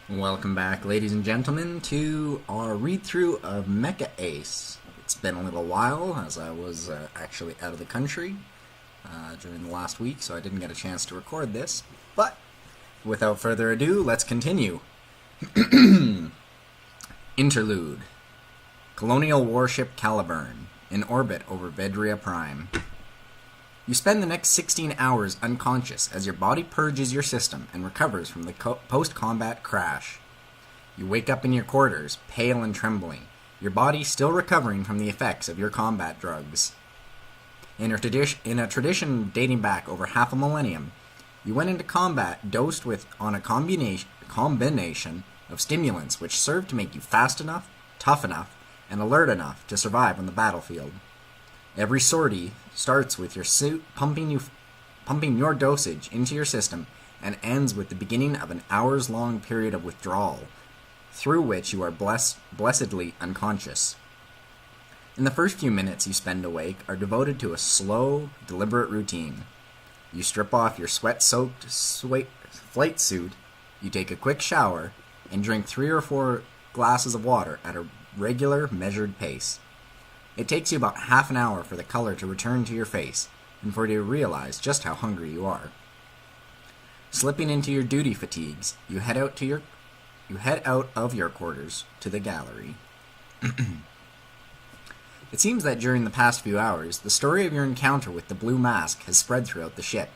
Welcome back, ladies and gentlemen, to our read-through of Mecha Ace. It's been a little while, as I was actually out of the country during the last week, so I didn't get a chance to record this. But, without further ado, let's continue. Interlude. Colonial warship Caliburn, in orbit over Vedria Prime. You spend the next 16 hours unconscious as your body purges your system and recovers from the post-combat crash. You wake up in your quarters, pale and trembling, your body still recovering from the effects of your combat drugs. In a tradition dating back over half a millennium, you went into combat dosed on a combination of stimulants which served to make you fast enough, tough enough, and alert enough to survive on the battlefield. Every sortie starts with your suit pumping your dosage into your system and ends with the beginning of an hours-long period of withdrawal, through which you are blessedly unconscious. In the first few minutes you spend awake are devoted to a slow, deliberate routine. You strip off your sweat-soaked flight suit, you take a quick shower, and drink 3 or 4 glasses of water at a regular, measured pace. It takes you about half an hour for the color to return to your face, and for you to realize just how hungry you are. Slipping into your duty fatigues, you head out of your quarters to the gallery. It seems that during the past few hours, the story of your encounter with the Blue Mask has spread throughout the ship.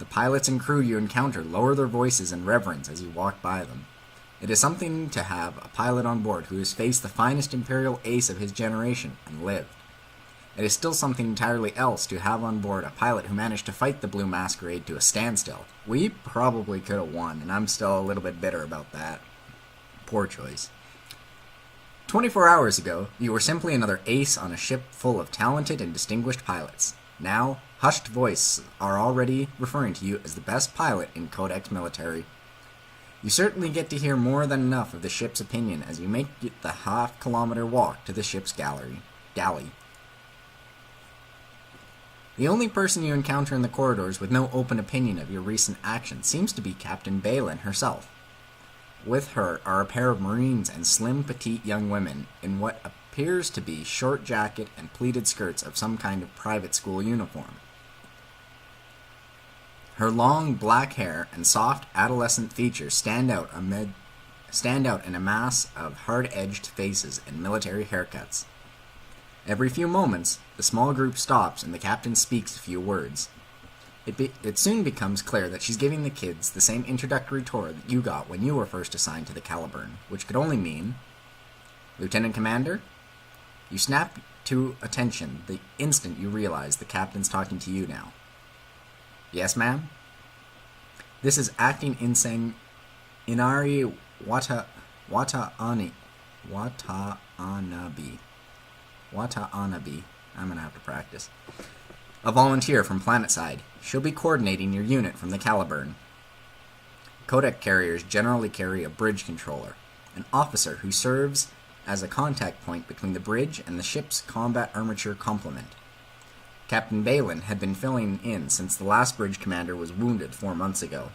The pilots and crew you encounter lower their voices in reverence as you walk by them. It is something to have a pilot on board who has faced the finest Imperial ace of his generation and lived. It is still something entirely else to have on board a pilot who managed to fight the Blue Masquerade to a standstill. We probably could have won, and I'm still a little bit bitter about that. Poor choice. 24 hours ago, you were simply another ace on a ship full of talented and distinguished pilots. Now, hushed voices are already referring to you as the best pilot in Codex Military. You certainly get to hear more than enough of the ship's opinion as you make the half-kilometer walk to the ship's galley. The only person you encounter in the corridors with no open opinion of your recent actions seems to be Captain Balin herself. With her are a pair of Marines and slim, petite young women in what appears to be short jacket and pleated skirts of some kind of private school uniform. Her long black hair and soft adolescent features stand out in a mass of hard-edged faces and military haircuts. Every few moments, the small group stops and the captain speaks a few words. It soon becomes clear that she's giving the kids the same introductory tour that you got when you were first assigned to the Caliburn, which could only mean, "Lieutenant Commander?" You snap to attention the instant you realize the captain's talking to you now. "Yes, ma'am?" "This is acting ensign Inari Watanabe. Watanabe. I'm gonna have to practice. A volunteer from Planetside. She'll be coordinating your unit from the Caliburn." Codec carriers generally carry a bridge controller, an officer who serves as a contact point between the bridge and the ship's combat armature complement. Captain Balin had been filling in since the last bridge commander was wounded 4 months ago.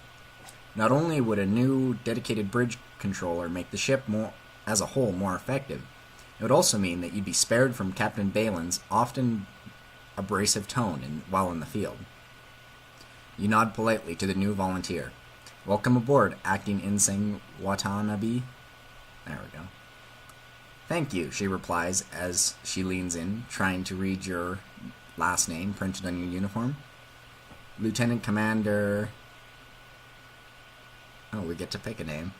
Not only would a new dedicated bridge controller make the ship as a whole more effective, it would also mean that you'd be spared from Captain Balin's often abrasive tone while in the field. You nod politely to the new volunteer. "Welcome aboard, Acting Ensign Watanabe." There we go. "Thank you," she replies as she leans in, trying to read your last name printed on your uniform. "Lieutenant Commander..." Oh, we get to pick a name.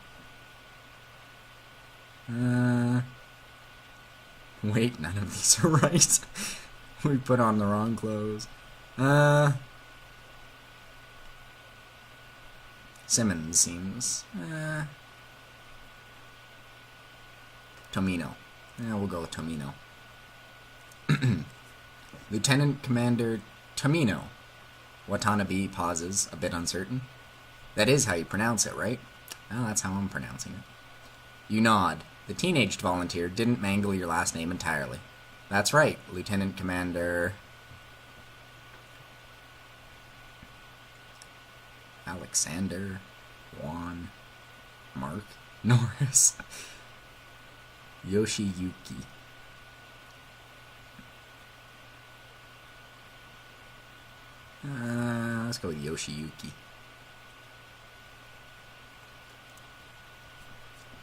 Wait, none of these are right. We put on the wrong clothes. Simmons seems... Tomino. We'll go with Tomino. "Lieutenant Commander Tomino." Watanabe pauses, a bit uncertain. "That is how you pronounce it, right?" "Well, that's how I'm pronouncing it." You nod. The teenaged volunteer didn't mangle your last name entirely. "That's right, Lieutenant Commander..." Alexander Juan Norris. Yoshiyuki. Let's go with Yoshiyuki.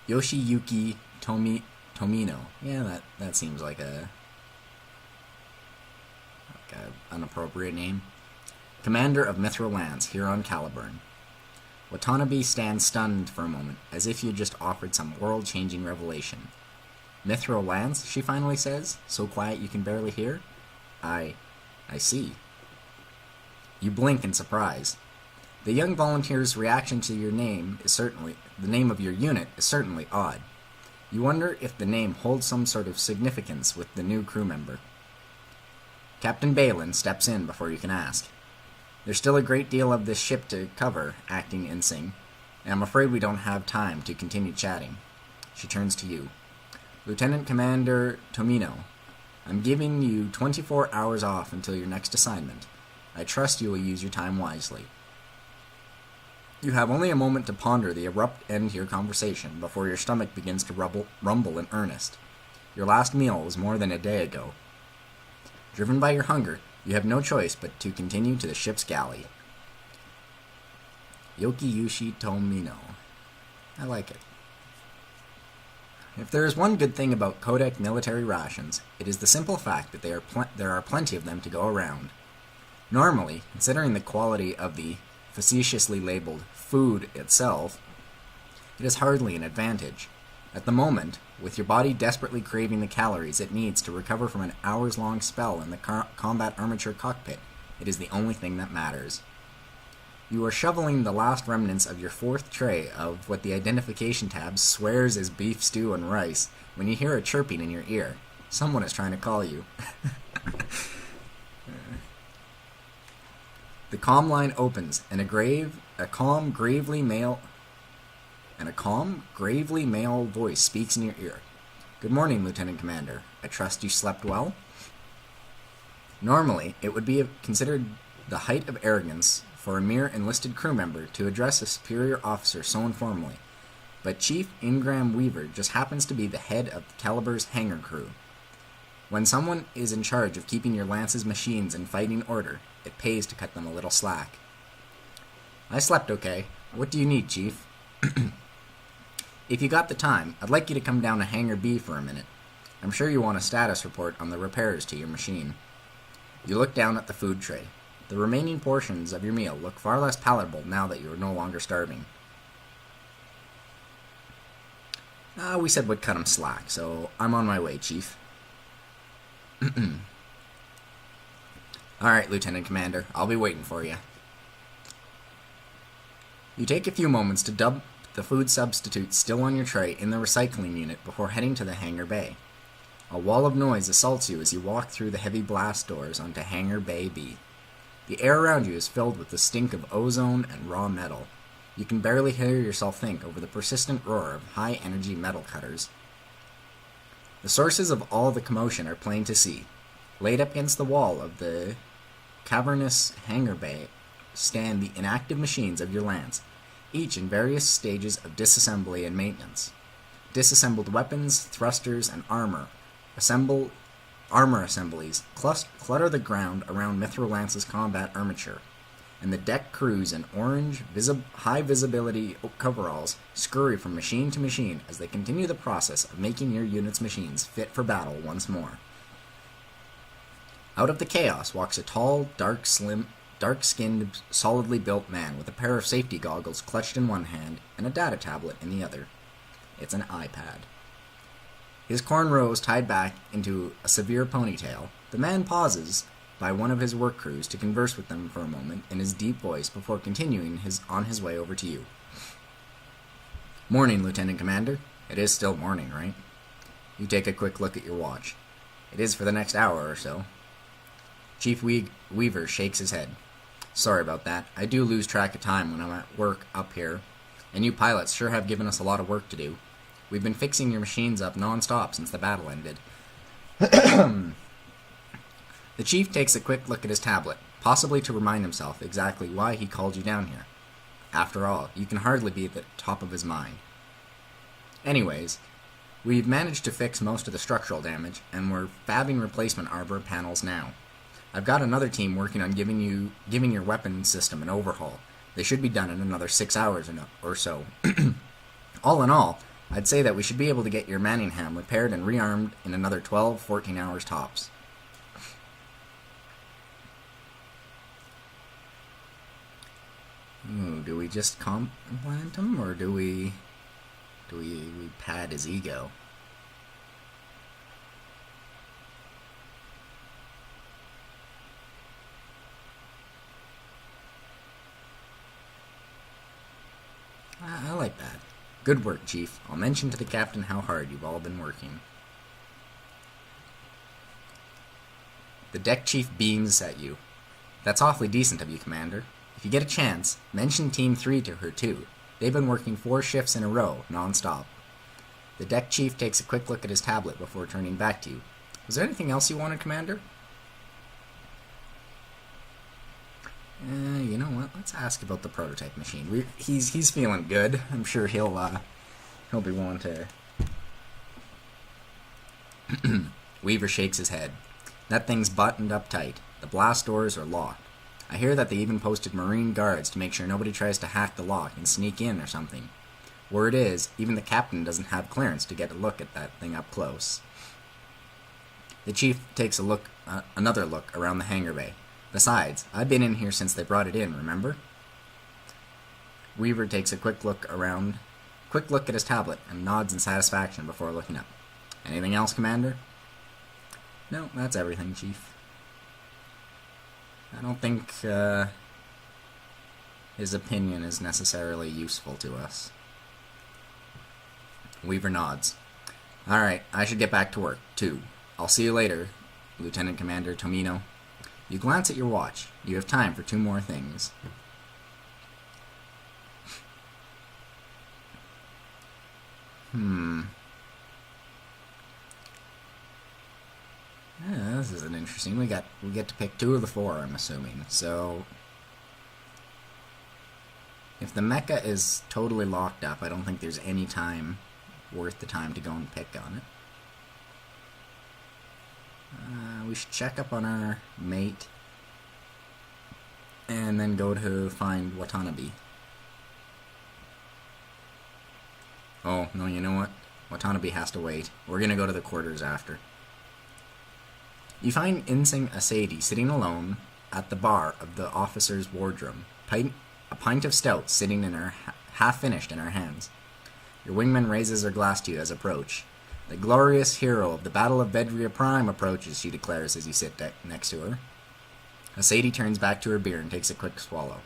Yoshiyuki Tomino. Yeah, that seems like an appropriate name. Commander of Mithril Lands, here on Caliburn. Watanabe stands stunned for a moment, as if you just offered some world-changing revelation. Mithril Lands, she finally says, so quiet you can barely hear. I see. You blink in surprise. The young volunteer's reaction to your name is certainly, the name of your unit is certainly odd. You wonder if the name holds some sort of significance with the new crew member. Captain Balin steps in before you can ask. There's still a great deal of this ship to cover, acting ensign, and I'm afraid we don't have time to continue chatting. She turns to you. Lieutenant Commander Tomino, I'm giving you 24 hours off until your next assignment. I trust you will use your time wisely. You have only a moment to ponder the abrupt end to your conversation before your stomach begins to rumble in earnest. Your last meal was more than a day ago. Driven by your hunger, you have no choice but to continue to the ship's galley. Yokiyushi Tomino. I like it. If there is one good thing about Kodak military rations, it is the simple fact that there are plenty of them to go around. Normally, considering the quality of the facetiously labeled food itself, it is hardly an advantage. At the moment, with your body desperately craving the calories it needs to recover from an hours-long spell in the combat armature cockpit, it is the only thing that matters. You are shoveling the last remnants of your fourth tray of what the identification tab swears is beef stew and rice when you hear a chirping in your ear. Someone is trying to call you. The comm line opens, and a calm, gravely male voice speaks in your ear. Good morning, Lieutenant Commander. I trust you slept well? Normally, it would be considered the height of arrogance for a mere enlisted crew member to address a superior officer so informally, but Chief Ingram Weaver just happens to be the head of Calibur's hangar crew. When someone is in charge of keeping your Lance's machines in fighting order, it pays to cut them a little slack. I slept okay. What do you need, Chief? If you got the time, I'd like you to come down to Hangar B for a minute. I'm sure you want a status report on the repairs to your machine. You look down at the food tray. The remaining portions of your meal look far less palatable now that you are no longer starving. We said we'd cut him slack, so I'm on my way, Chief. Alright, Lieutenant Commander, I'll be waiting for you. You take a few moments to dump the food substitutes still on your tray in the recycling unit before heading to the hangar bay. A wall of noise assaults you as you walk through the heavy blast doors onto Hangar Bay B. The air around you is filled with the stink of ozone and raw metal. You can barely hear yourself think over the persistent roar of high-energy metal cutters. The sources of all the commotion are plain to see. Laid up against the wall of the cavernous hangar bay stand the inactive machines of your Lance, each in various stages of disassembly and maintenance. Disassembled weapons, thrusters, and armor assemblies clutter the ground around Mithril Lance's combat armature, and the deck crews in orange, high-visibility coveralls scurry from machine to machine as they continue the process of making your unit's machines fit for battle once more. Out of the chaos walks a tall, dark-skinned, solidly built man with a pair of safety goggles clutched in one hand and a data tablet in the other. It's an iPad. His cornrows tied back into a severe ponytail, the man pauses by one of his work crews to converse with them for a moment in his deep voice before continuing on his way over to you. Morning, Lieutenant Commander. It is still morning, right? You take a quick look at your watch. It is for the next hour or so. Chief Weaver shakes his head. Sorry about that. I do lose track of time when I'm at work up here, and you pilots sure have given us a lot of work to do. We've been fixing your machines up non-stop since the battle ended. The chief takes a quick look at his tablet, possibly to remind himself exactly why he called you down here. After all, you can hardly be at the top of his mind. Anyways, we've managed to fix most of the structural damage, and we're fabbing replacement armor panels now. I've got another team working on giving your weapon system an overhaul. They should be done in another 6 hours or so. All in all, I'd say that we should be able to get your Manningham repaired and rearmed in another 12-14 hours tops. Ooh, do we just compliment him, or do we pad his ego? I like that. Good work, Chief. I'll mention to the captain how hard you've all been working. The deck chief beams at you. That's awfully decent of you, Commander. If you get a chance, mention Team 3 to her too. They've been working 4 shifts in a row, non-stop. The deck chief takes a quick look at his tablet before turning back to you. Was there anything else you wanted, Commander? You know what? Let's ask about the prototype machine. He's feeling good. I'm sure he'll be willing to. Weaver shakes his head. That thing's buttoned up tight. The blast doors are locked. I hear that they even posted Marine guards to make sure nobody tries to hack the lock and sneak in or something. Word is, even the captain doesn't have clearance to get a look at that thing up close. The chief takes another look around the hangar bay. Besides, I've been in here since they brought it in, remember? Weaver takes a quick look at his tablet, and nods in satisfaction before looking up. Anything else, Commander? No, that's everything, Chief. I don't think his opinion is necessarily useful to us. Weaver nods. Alright, I should get back to work, too. I'll see you later, Lieutenant Commander Tomino. You glance at your watch. You have time for 2 more things. Yeah, this isn't interesting. We get to pick 2 of the 4, I'm assuming. So if the mecha is totally locked up, I don't think there's any time worth the time to go and pick on it. We should check up on our mate and then go to find Watanabe. Oh, no, you know what? Watanabe has to wait. We're gonna go to the quarters after. You find Insing Asadi sitting alone at the bar of the officer's wardroom, a pint of stout sitting in her half-finished in her hands. Your wingman raises her glass to you as approach. The glorious hero of the Battle of Vedria Prime approaches, she declares as you sit next to her. Asadi turns back to her beer and takes a quick swallow.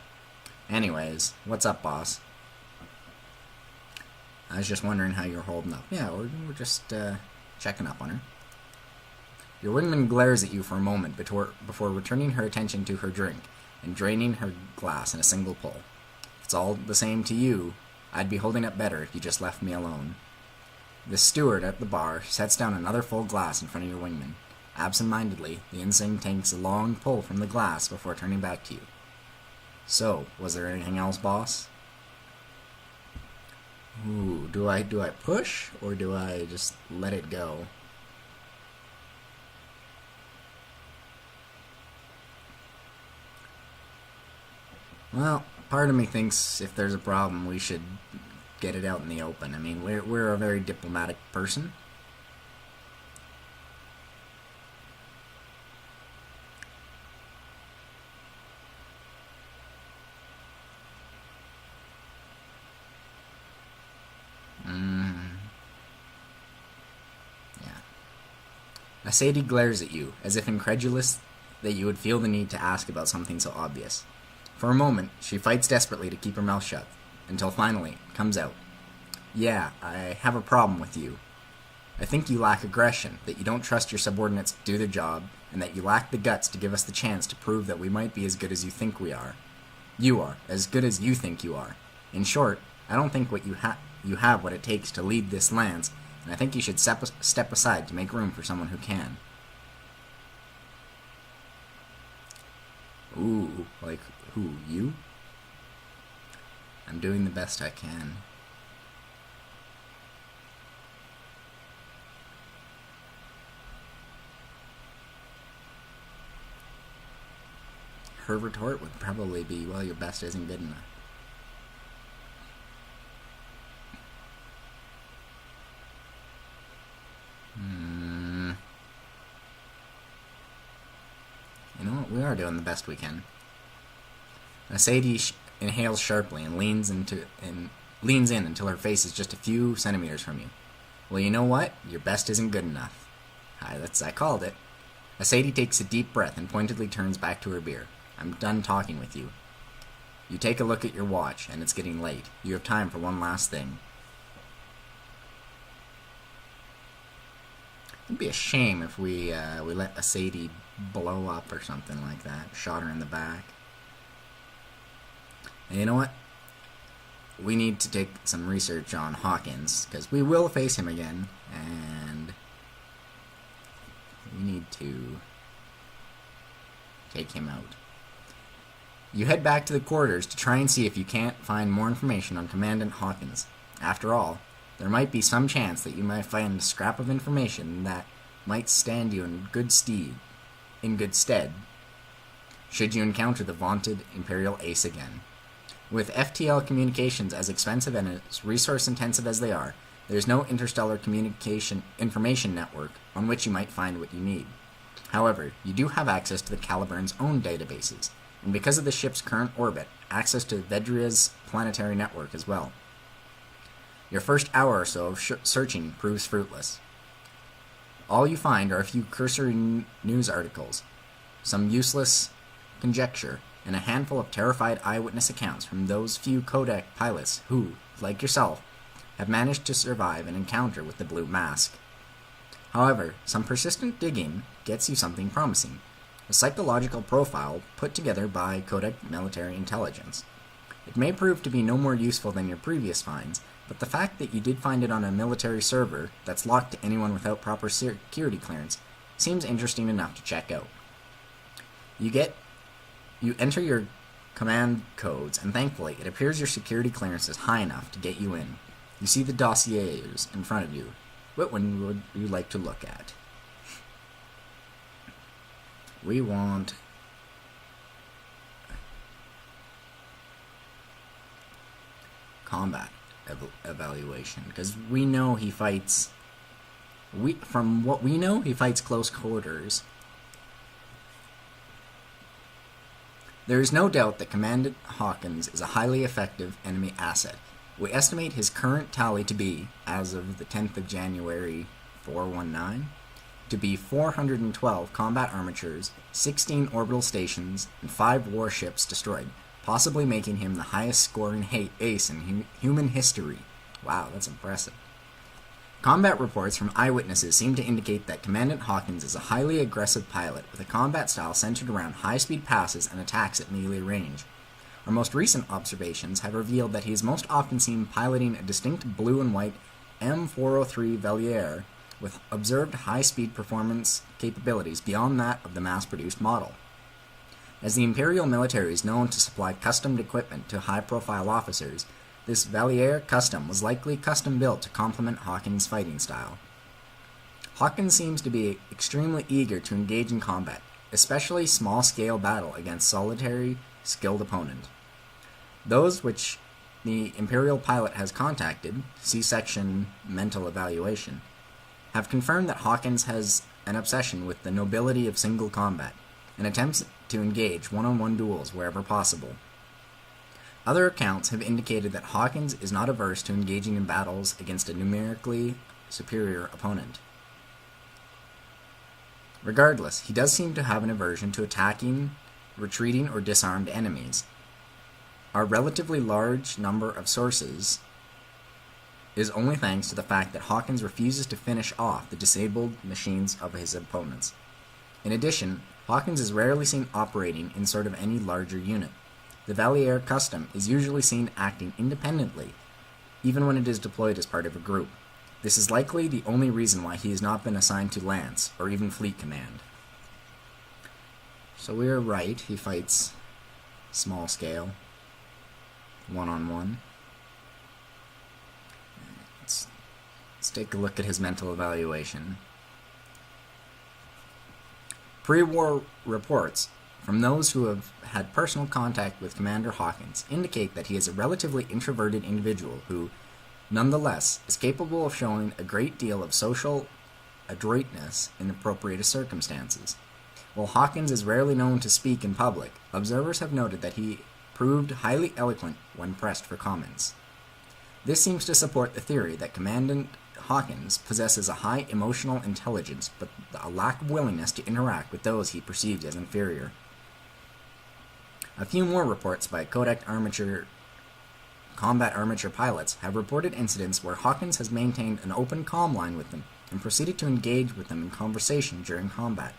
Anyways, what's up, boss? I was just wondering how you're holding up. Yeah, we're just checking up on her. Your wingman glares at you for a moment before returning her attention to her drink and draining her glass in a single pull. If it's all the same to you, I'd be holding up better if you just left me alone. The steward at the bar sets down another full glass in front of your wingman. Absent-mindedly, the ensign takes a long pull from the glass before turning back to you. So, was there anything else, boss? Ooh, do I push, or do I just let it go? Well, part of me thinks if there's a problem, we should get it out in the open. I mean, we're a very diplomatic person. Yeah. Asadi glares at you, as if incredulous that you would feel the need to ask about something so obvious. For a moment, she fights desperately to keep her mouth shut, until finally it comes out. Yeah, I have a problem with you. I think you lack aggression, that you don't trust your subordinates to do their job, and that you lack the guts to give us the chance to prove that we might be as good as you think we are. You are, as good as you think you are. In short, I don't think you have what it takes to lead this lance, and I think you should step aside to make room for someone who can. Ooh, like who, you? I'm doing the best I can. Her retort would probably be, well, your best isn't good enough. You know what? We are doing the best we can. Sadie inhales sharply and leans in until her face is just a few centimeters from you. Well, you know what? Your best isn't good enough. I called it. Sadie takes a deep breath and pointedly turns back to her beer. I'm done talking with you. You take a look at your watch, and it's getting late. You have time for one last thing. It'd be a shame if we let Sadie blow up or something like that. Shot her in the back. And you know what? We need to take some research on Hawkins, because we will face him again, and we need to take him out. You head back to the quarters to try and see if you can't find more information on Commandant Hawkins. After all, there might be some chance that you might find a scrap of information that might stand you in good stead, should you encounter the vaunted Imperial Ace again. With FTL communications as expensive and as resource-intensive as they are, there is no interstellar communication information network on which you might find what you need. However, you do have access to the Caliburn's own databases, and because of the ship's current orbit, access to Vedria's planetary network as well. Your first hour or so of searching proves fruitless. All you find are a few cursory news articles, some useless conjecture, and a handful of terrified eyewitness accounts from those few Kodak pilots who, like yourself, have managed to survive an encounter with the Blue Mask. However, some persistent digging gets you something promising, a psychological profile put together by Kodak Military Intelligence. It may prove to be no more useful than your previous finds, but the fact that you did find it on a military server that's locked to anyone without proper security clearance seems interesting enough to check out. You enter your command codes, and thankfully, it appears your security clearance is high enough to get you in. You see the dossiers in front of you. What one would you like to look at? We want combat evaluation, because we know he fights. From what we know, he fights close quarters. There is no doubt that Commandant Hawkins is a highly effective enemy asset. We estimate his current tally to be, as of the 10th of January 419, to be 412 combat armatures, 16 orbital stations, and 5 warships destroyed, possibly making him the highest scoring ace in human history. Wow, that's impressive. Combat reports from eyewitnesses seem to indicate that Commandant Hawkins is a highly aggressive pilot with a combat style centered around high-speed passes and attacks at melee range. Our most recent observations have revealed that he is most often seen piloting a distinct blue and white M403 Vedria with observed high-speed performance capabilities beyond that of the mass-produced model. As the Imperial military is known to supply custom equipment to high-profile officers, this Vedria custom was likely custom-built to complement Hawkins' fighting style. Hawkins seems to be extremely eager to engage in combat, especially small-scale battle against solitary, skilled opponent. Those which the Imperial pilot has contacted, see section mental evaluation, have confirmed that Hawkins has an obsession with the nobility of single combat, and attempts to engage one-on-one duels wherever possible. Other accounts have indicated that Hawkins is not averse to engaging in battles against a numerically superior opponent. Regardless, he does seem to have an aversion to attacking, retreating, or disarmed enemies. Our relatively large number of sources is only thanks to the fact that Hawkins refuses to finish off the disabled machines of his opponents. In addition, Hawkins is rarely seen operating in sort of any larger unit. The Vedria custom is usually seen acting independently, even when it is deployed as part of a group. This is likely the only reason why he has not been assigned to Lance, or even Fleet Command. So we are right, he fights small scale, one-on-one. Let's take a look at his mental evaluation. Pre-war reports from those who have had personal contact with Commander Hawkins indicate that he is a relatively introverted individual who, nonetheless, is capable of showing a great deal of social adroitness in appropriate circumstances. While Hawkins is rarely known to speak in public, observers have noted that he proved highly eloquent when pressed for comments. This seems to support the theory that Commandant Hawkins possesses a high emotional intelligence but a lack of willingness to interact with those he perceives as inferior. A few more reports by combat armature pilots have reported incidents where Hawkins has maintained an open comm line with them and proceeded to engage with them in conversation during combat.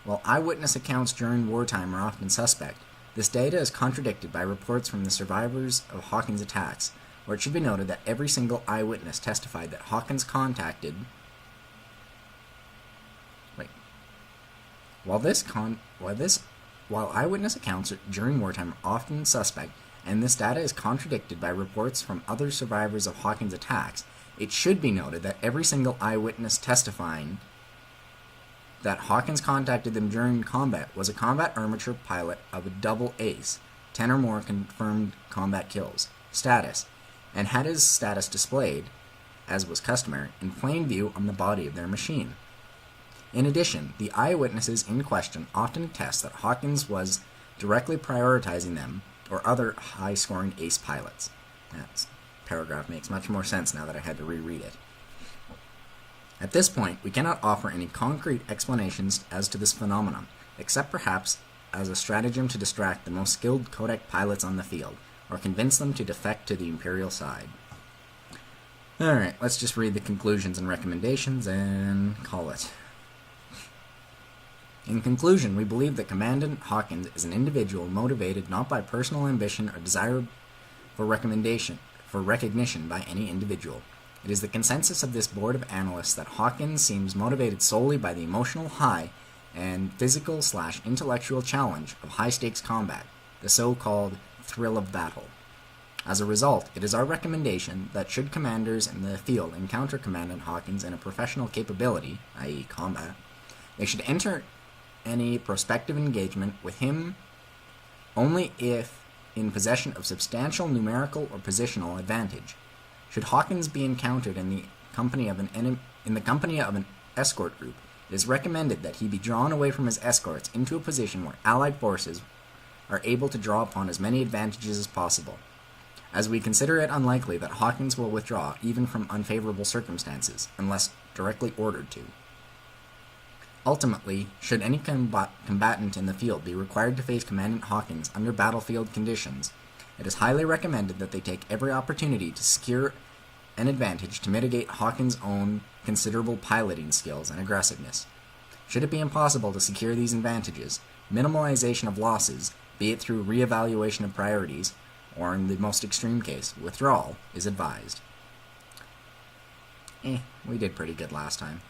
While eyewitness accounts during wartime are often suspect, this data is contradicted by reports from the survivors of Hawkins' attacks, where it should be noted that every single eyewitness testified that Hawkins contacted... While eyewitness accounts during wartime are often suspect, and this data is contradicted by reports from other survivors of Hawkins' attacks, it should be noted that every single eyewitness testifying that Hawkins contacted them during combat was a combat armature pilot of a double ace, 10 or more confirmed combat kills, status, and had his status displayed, as was customary, in plain view on the body of their machine. In addition, the eyewitnesses in question often attest that Hawkins was directly prioritizing them or other high-scoring ace pilots. That paragraph makes much more sense now that I had to reread it. At this point, we cannot offer any concrete explanations as to this phenomenon, except perhaps as a stratagem to distract the most skilled codec pilots on the field, or convince them to defect to the Imperial side. Alright, let's just read the conclusions and recommendations and call it. In conclusion, we believe that Commandant Hawkins is an individual motivated not by personal ambition or desire for recognition by any individual. It is the consensus of this board of analysts that Hawkins seems motivated solely by the emotional high and physical/intellectual challenge of high-stakes combat, the so-called thrill of battle. As a result, it is our recommendation that should commanders in the field encounter Commandant Hawkins in a professional capability, i.e. combat, they should enter any prospective engagement with him only if in possession of substantial numerical or positional advantage. Should Hawkins be encountered in the company of an escort group, it is recommended that he be drawn away from his escorts into a position where Allied forces are able to draw upon as many advantages as possible, as we consider it unlikely that Hawkins will withdraw even from unfavorable circumstances, unless directly ordered to. Ultimately, should any combatant in the field be required to face Commandant Hawkins under battlefield conditions, it is highly recommended that they take every opportunity to secure an advantage to mitigate Hawkins' own considerable piloting skills and aggressiveness. Should it be impossible to secure these advantages, minimalization of losses, be it through re-evaluation of priorities, or in the most extreme case, withdrawal, is advised. We did pretty good last time.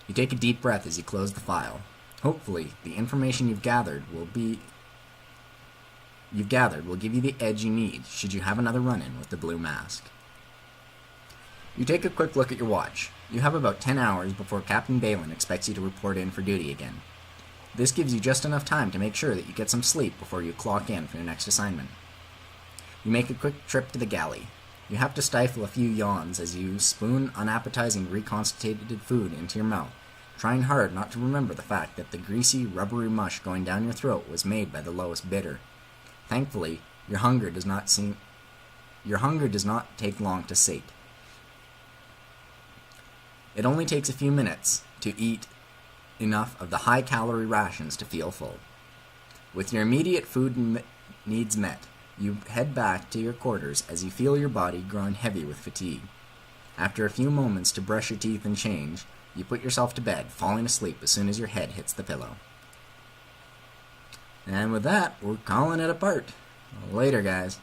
You take a deep breath as you close the file. Hopefully, the information you've gathered will give you the edge you need should you have another run-in with the Blue Mask. You take a quick look at your watch. You have about 10 hours before Captain Balin expects you to report in for duty again. This gives you just enough time to make sure that you get some sleep before you clock in for your next assignment. You make a quick trip to the galley. You have to stifle a few yawns as you spoon unappetizing reconstituted food into your mouth, trying hard not to remember the fact that the greasy, rubbery mush going down your throat was made by the lowest bidder. Thankfully, your hunger does not take long to sate. It only takes a few minutes to eat enough of the high-calorie rations to feel full. With your immediate food needs met, you head back to your quarters as you feel your body growing heavy with fatigue. After a few moments to brush your teeth and change, you put yourself to bed, falling asleep as soon as your head hits the pillow. And with that, we're calling it a part. Later, guys.